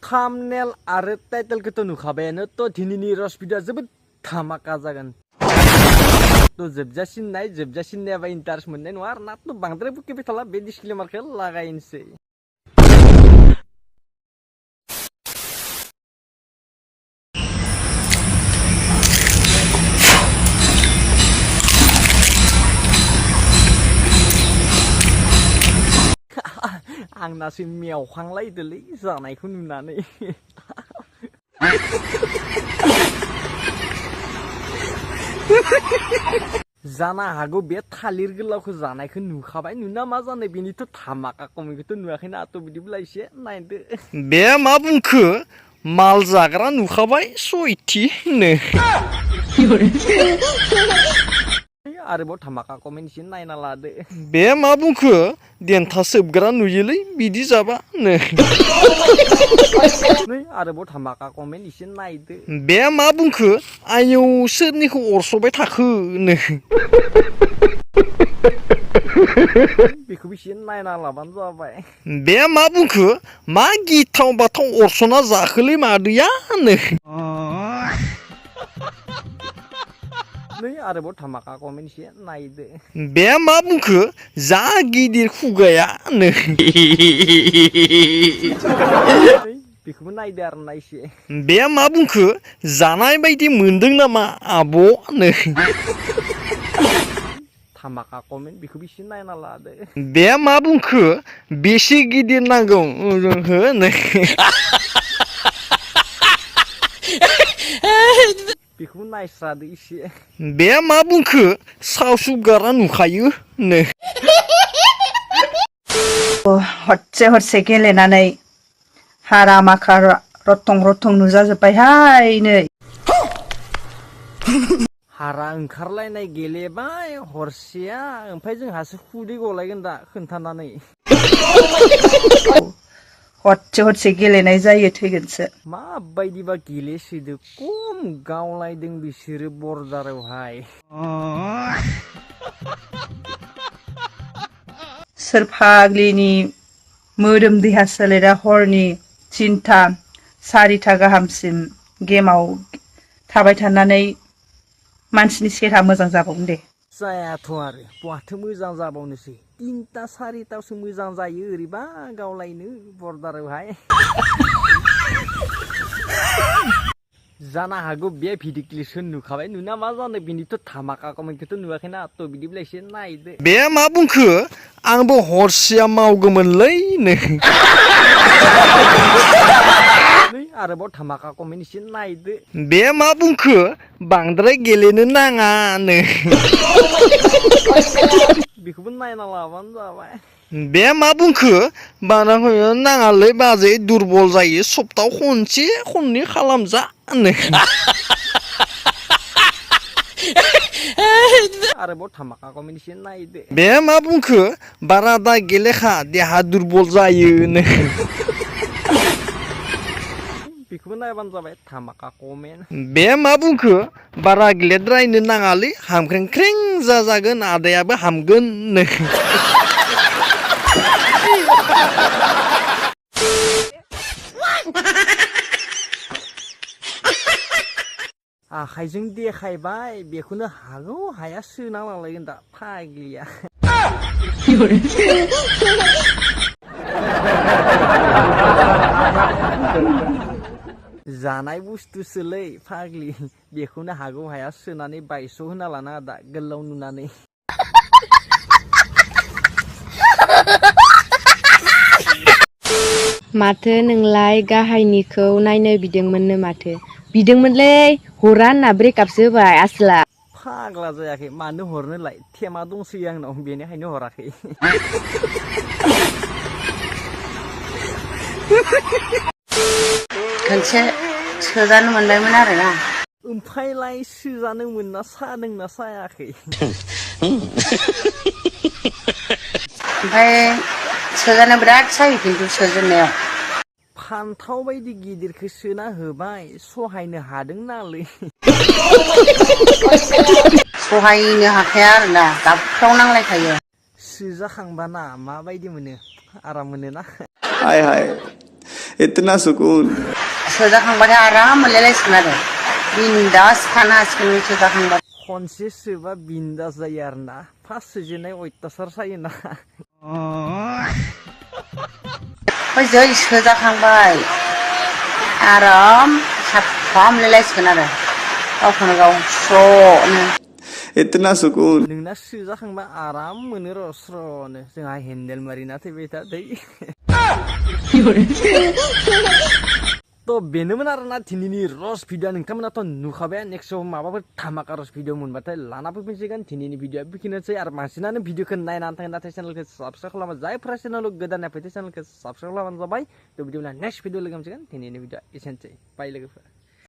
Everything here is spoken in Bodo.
थाम्बनेल आरो टाइटेलखौथ' नुखाबायानो थ' दिनैनि रस भिडिअ'आ जोबोद धामाका जागोन थ' जोबजासिम नायाबा इन्टारेस्ट मोननाय नङा आरोना थ' बांद्राय बुकिबाय थाला बे डिसक्लेमारखौ लागायनोसै आंनासो मेवखांलायदोलै जानायखौ नुनानै जानो हागौ बे थालिर गोलावखौ जानायखौ नुखाबाय नुना मा जानो बेनिथ' धामाका कमेन्टखौथ' नुवाखैना थ' बिदिब्ला एसे नायदो बे मा बुंखो माल जाग्रा नुखाबाय सयथिनो आरोबाव धामाका कमेन्ट एसे नायना लादो बे मा बुंखो देन्था सोबग्रा नुयोलै बिदि जाबा नो आरोबाव धामाका कमेन्ट एसे नायदो बे मा बुंखो आयौ सोरनिखौ अरस'बाय थाखो नो बेखौबो एसे नायना लाबानो जाबाय बे मा बुंखो मा गिथाव बाथाव अरस'ना जाखोलै मादैया नो आरोबाव धामाका कमेन्ट एसे नायदो बे मा बुंखो जा गिदिर खुगाया नो बेखौबो नायदो आरो ना एसे बे मा बुंखो जानाय बायदि मोनदों नामा आब' नो धामाका कमेन्ट बेखौबो एसे नायना लादो बे मा बुंखो बेसे गिदिर नांगौ हो नो बेखौबो नायस्रादो एसे बे मा बुंखो सावसुगारा नुखायो नो हरसे हरसे गेलेनानै हारा माखा रथं रथं नुजाजोब्बायहाय नै हारा ओंखारलायनाय गेलेबाय हरसेया ओमफ्राय जोंहासो खुदै गलायगोन दा खोन्थानानै हरसे हरसे गेलेनाय जायो थैगोनसो माबायदिबा गेलेसोदो खम गावलायदों बिसोरो बर्डारावहाय सोर फाग्लिनि मोदोम देहा सोलेरा हरनि 3टा 4टा गाहामसिम गेमाव थाबाय थानानै मानसिनि सेहरा मोजां जाबावगोन दे जायाथ' आरो बहाथो मोजां जाबावनोसै 3टा 4टासो मोजां जायो ओरैबा गावलायनो बर्डारावहाय जानो हागौ बे भिडिअ क्लिपखौ नुखाबाय नुना मा जानो बिनिथ' धामाका कमेन्टखौथ' नुवाखैना थ' बिदिब्ला एसे नायदो बे मा बुंखो आंबो हरसेया मावगौमोनलै नो आरोबाव धामाका कमेन्ट एसे नायदो बे मा बुंखो बांद्राय गेलेनो नाङा नो बेखौबो नायना लाबानो जाबाय बे मा बुंखो बारा नाङालै बाजै दुरबल जायो सप्तायाव खनसे खननै खालामजा नो आरोबाव धामाका कमेन्ट एसे नायदो बे मा बुंखो बारा दा गेलेखा देहा दुरबल जायो नो बेखौबो नायबानो जाबाय धामाका कमेन्ट बे मा बुंखो बारा गेलेद्रायनो नाङालै हामख्रेंख्रें जाजागोन आदायाबो हामगोन नो आखाइजों देखायबाय बेखौनो हागौ हाया सोना लांलायगोन दा फाग्लिया जानाय बुस्थुसोलै फाग्लि बेखौनो हागौ हाया सोनानै बायस' होना लानाङा दा गोलाव नुनानै माथो नोंलाय गाहायनिखौ नायनो बिदोंमोननो माथो बिदोंमोनलै हरा होनना ब्रेकआपसो होबाय आसोला फाग्ला जायाखै मानो हरनोलाय थेमा दंसोयो आंनाव बेनिखायनो हराखै खनसे सोजानो मोनबायमोन आरोना ओमफ्रायलाय सोजानो मोनना सादोंना सायाखै ओमफ्राय सोजानो बिराद सायो खिन्थु सोजेननायाव फान्थाव बायदि गिदिरखौ सोना होबाय सहायनो हादों नालै सहायनो हाखाया आरोना गाबख्राव नांलायखायो सोजाखांबाना माबायदि मोनो आराम मोनोना हाय हाय इतना सुकून सोजाखांबाथाय आराम मोनलायलायसिगोन आरो बिन्दास थानो हासिगोन सोजाखांबा खनसे सोबा बिन्दास जायो आरो ना फार्स्ट सोजेननाय अयथासार सायोना जै सोजाखांबाय आराम साफा मोनलायलायसिगोन आरो गावखौनो गाव स्र'नो इतना सुकून नोंना सोजाखांबा आराम मोनो र' स्र'नो जोंहा हेन्देल मारिना थैबाय था दै तो बेनोमोन आरोना दिनैनि रस भिडिअ नोंथांमोनाथ' नुखाबाय नेक्स्टआव माबाफोर धामाका रस भिडिअ मोनबाथाय लाना फैफिनसिगोन दिनैनि भिडिअआ बेखिनियानोसै आरो बांसिनानो भिडिअखौ नायनानै थाङो नाथाय चेनेलखौ साबस्क्राइब खालामा जायफोरा चेनेलाव गोदान नायफैदो चेनेलखौ साबस्क्राइब खालामबानो जाबाय तो बिदिब्ला नेक्स्ट भिडिअ लोगो मोनसिगोन दिनैनि भिडिअआ एसेनोसै बाय लोगोफोर